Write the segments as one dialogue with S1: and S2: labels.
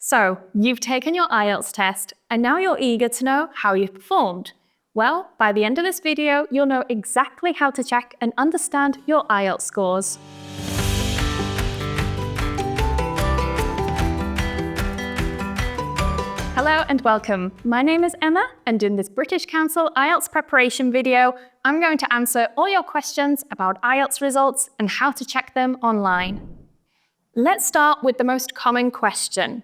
S1: So, you've taken your IELTS test, and now you're eager to know how you've performed. Well, by the end of this video, you'll know exactly how to check and understand your IELTS scores. Hello and welcome. My name is Emma, and in this British Council IELTS preparation video, I'm going to answer all your questions about IELTS results and how to check them online. Let's start with the most common question.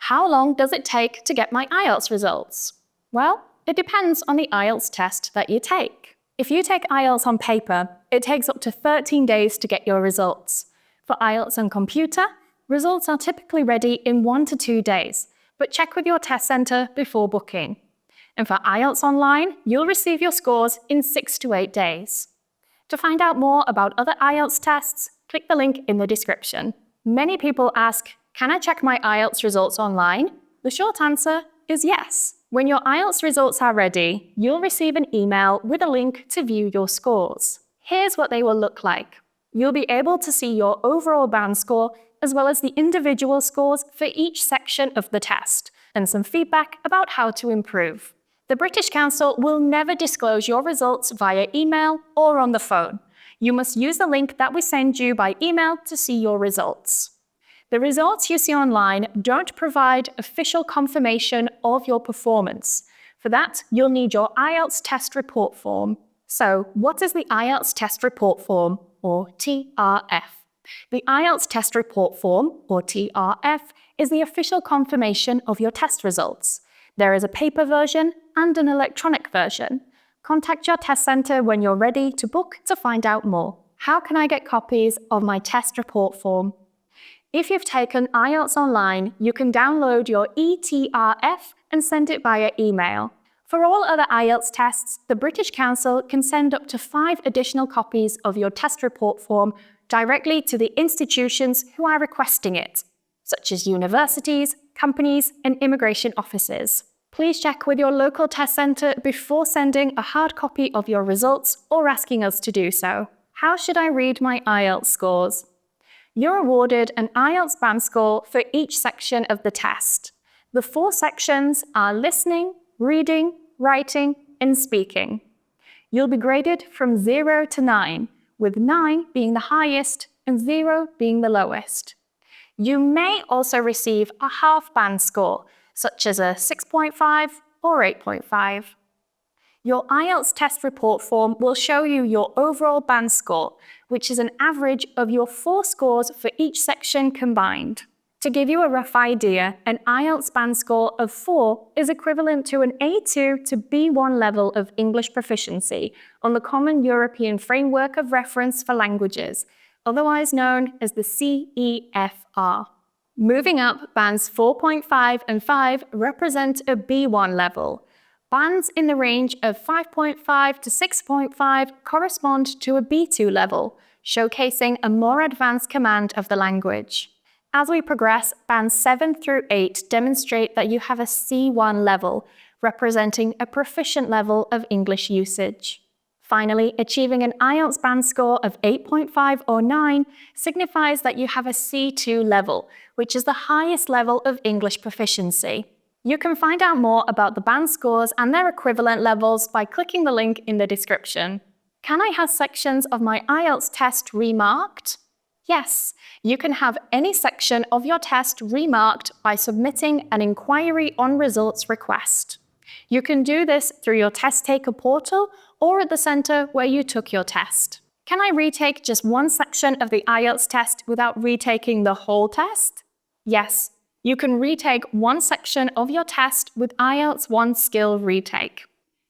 S1: How long does it take to get my IELTS results? Well, it depends on the IELTS test that you take. If you take IELTS on paper, it takes up to 13 days to get your results. For IELTS on computer, results are typically ready in 1 to 2 days, but check with your test centre before booking. And for IELTS online, you'll receive your scores in 6 to 8 days. To find out more about other IELTS tests, click the link in the description. Many people ask, can I check my IELTS results online? The short answer is yes. When your IELTS results are ready, you'll receive an email with a link to view your scores. Here's what they will look like. You'll be able to see your overall band score as well as the individual scores for each section of the test, and some feedback about how to improve. The British Council will never disclose your results via email or on the phone. You must use the link that we send you by email to see your results. The results you see online don't provide official confirmation of your performance. For that, you'll need your IELTS Test Report Form. So, what is the IELTS Test Report Form, or TRF? The IELTS Test Report Form, or TRF, is the official confirmation of your test results. There is a paper version and an electronic version. Contact your test centre when you're ready to book to find out more. How can I get copies of my test report form? If you've taken IELTS online, you can download your eTRF and send it via email. For all other IELTS tests, the British Council can send up to 5 additional copies of your test report form directly to the institutions who are requesting it, such as universities, companies, and immigration offices. Please check with your local test centre before sending a hard copy of your results or asking us to do so. How should I read my IELTS scores? You're awarded an IELTS band score for each section of the test. The 4 sections are listening, reading, writing, and speaking. You'll be graded from 0 to 9, with 9 being the highest and 0 being the lowest. You may also receive a half band score, such as a 6.5 or 8.5. Your IELTS test report form will show you your overall band score, which is an average of your 4 scores for each section combined. To give you a rough idea, an IELTS band score of 4 is equivalent to an A2 to B1 level of English proficiency on the Common European Framework of Reference for Languages, otherwise known as the CEFR. Moving up, bands 4.5 and 5 represent a B1 level. Bands in the range of 5.5 to 6.5 correspond to a B2 level, showcasing a more advanced command of the language. As we progress, bands 7 through 8 demonstrate that you have a C1 level, representing a proficient level of English usage. Finally, achieving an IELTS band score of 8.5 or 9 signifies that you have a C2 level, which is the highest level of English proficiency. You can find out more about the band scores and their equivalent levels by clicking the link in the description. Can I have sections of my IELTS test remarked? Yes, you can have any section of your test remarked by submitting an inquiry on results request. You can do this through your test taker portal or at the centre where you took your test. Can I retake just one section of the IELTS test without retaking the whole test? Yes, you can retake one section of your test with IELTS 1 Skill Retake.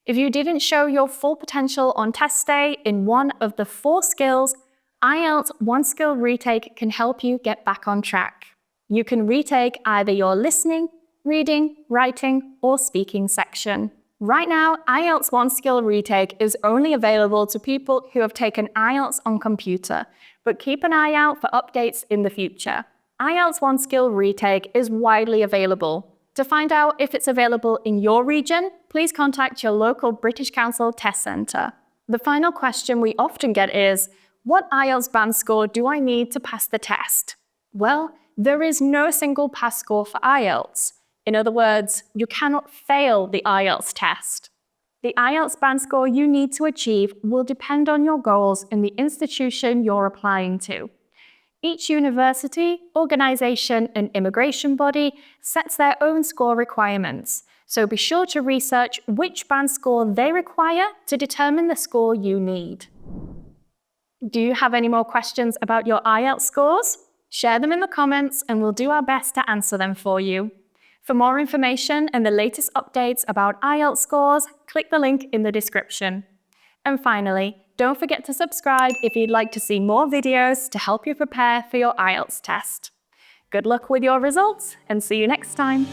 S1: If you didn't show your full potential on test day in one of the 4 skills, IELTS 1 Skill Retake can help you get back on track. You can retake either your listening, reading, writing, or speaking section. Right now, IELTS 1 Skill Retake is only available to people who have taken IELTS on computer, but keep an eye out for updates in the future. IELTS 1 Skill Retake is widely available. To find out if it's available in your region, please contact your local British Council test centre. The final question we often get is, what IELTS band score do I need to pass the test? Well, There is no single pass score for IELTS. In other words, you cannot fail the IELTS test. The IELTS band score you need to achieve will depend on your goals and the institution you're applying to. Each university, organisation and immigration body sets their own score requirements, so be sure to research which band score they require to determine the score you need. Do you have any more questions about your IELTS scores? Share them in the comments and we'll do our best to answer them for you. For more information and the latest updates about IELTS scores, click the link in the description. And finally, don't forget to subscribe if you'd like to see more videos to help you prepare for your IELTS test. Good luck with your results and see you next time.